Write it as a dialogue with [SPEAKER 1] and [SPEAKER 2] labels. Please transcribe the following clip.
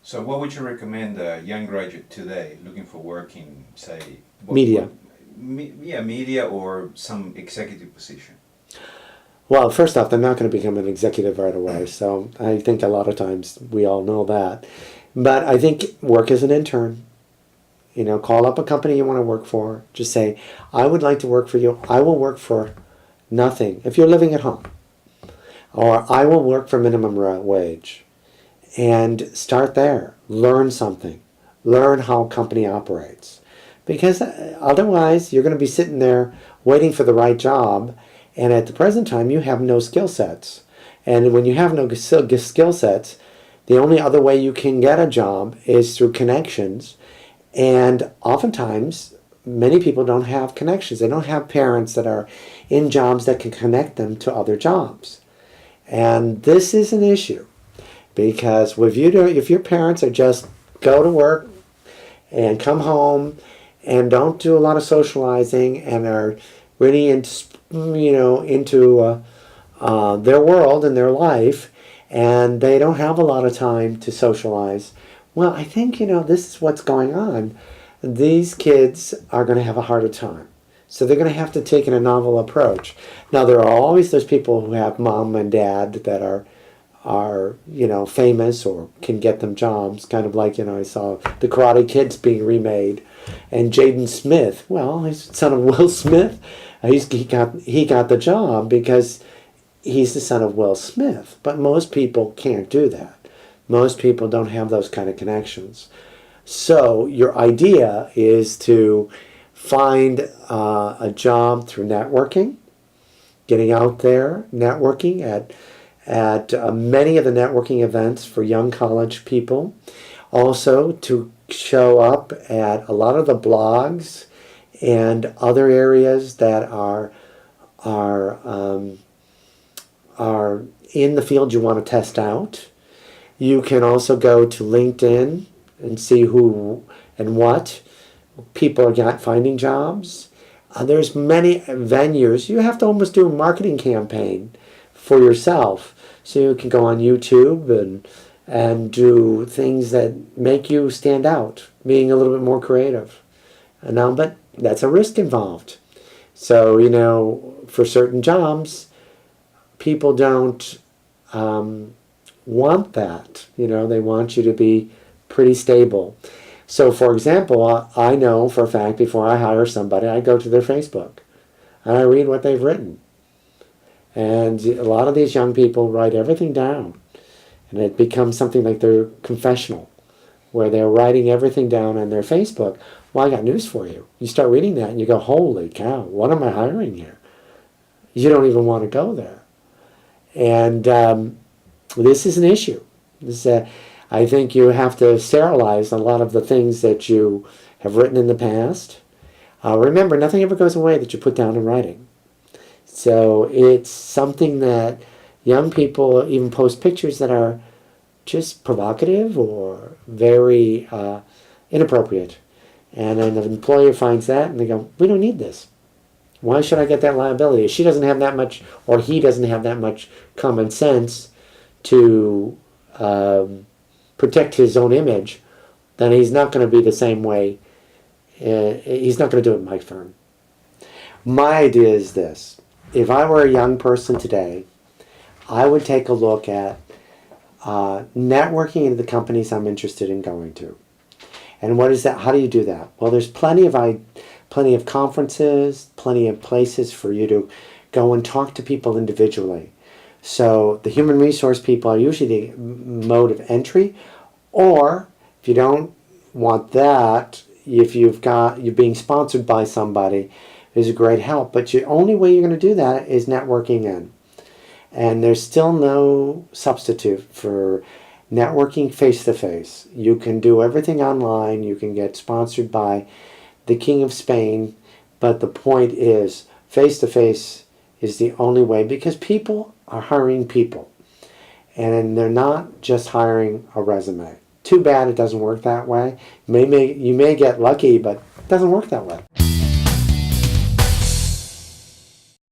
[SPEAKER 1] So what would you recommend a young graduate today looking for work in, say...
[SPEAKER 2] Media.
[SPEAKER 1] Media or some executive position?
[SPEAKER 2] Well, first off, they're not going to become an executive right away, so I think a lot of times we all know that. But I think work as an intern. Call up a company you want to work for. Just say, I would like to work for you. I will work for nothing if you're living at home. Or I will work for minimum wage. And start there. Learn something. Learn how a company operates. Because otherwise, you're going to be sitting there waiting for the right job. And at the present time, you have no skill sets. And when you have no skill sets, the only other way you can get a job is through connections. And oftentimes, many people don't have connections. They don't have parents that are in jobs that can connect them to other jobs. And this is an issue. Because if your parents are just go to work and come home and don't do a lot of socializing and are really into their world and their life, and they don't have a lot of time to socialize, well, I think, this is what's going on. These kids are going to have a harder time. So they're going to have to take a novel approach. Now, there are always those people who have mom and dad that are famous or can get them jobs. Kind of like, I saw the Karate Kid's being remade. And Jaden Smith, well, he's the son of Will Smith. He got the job because he's the son of Will Smith. But most people can't do that. Most people don't have those kind of connections. So your idea is to find a job through networking, getting out there, networking at many of the networking events for young college people. Also to show up at a lot of the blogs and other areas that are in the field you want to test out. You can also go to LinkedIn and see who and what people are finding jobs. There's many venues. You have to almost do a marketing campaign for yourself. So you can go on YouTube and do things that make you stand out, being a little bit more creative. But that's a risk involved. So, for certain jobs, people don't want that. They want you to be pretty stable. So, for example, I know for a fact before I hire somebody, I go to their Facebook and I read what they've written. And a lot of these young people write everything down. And it becomes something like their confessional, where they're writing everything down on their Facebook. Well, I got news for you. You start reading that and you go, holy cow, what am I hiring here? You don't even want to go there. And this is an issue. I think you have to sterilize a lot of the things that you have written in the past. Remember, nothing ever goes away that you put down in writing. So it's something that young people even post pictures that are just provocative or very inappropriate. And then the employer finds that and they go, we don't need this. Why should I get that liability? She doesn't have that much, or he doesn't have that much common sense to protect his own image, then he's not going to be the same way. He's not going to do it in my firm. My idea is this. If I were a young person today, I would take a look at networking into the companies I'm interested in going to. And what is that? How do you do that? Well, there's plenty of conferences, plenty of places for you to go and talk to people individually. So the human resource people are usually the mode of entry. Or if you don't want that, if you're being sponsored by somebody, is a great help. But the only way you're going to do that is networking in. And there's still no substitute for networking face-to-face. You can do everything online. You can get sponsored by the King of Spain. But the point is, face-to-face is the only way, because people are hiring people. And they're not just hiring a resume. Too bad it doesn't work that way. You may get lucky, but it doesn't work that way.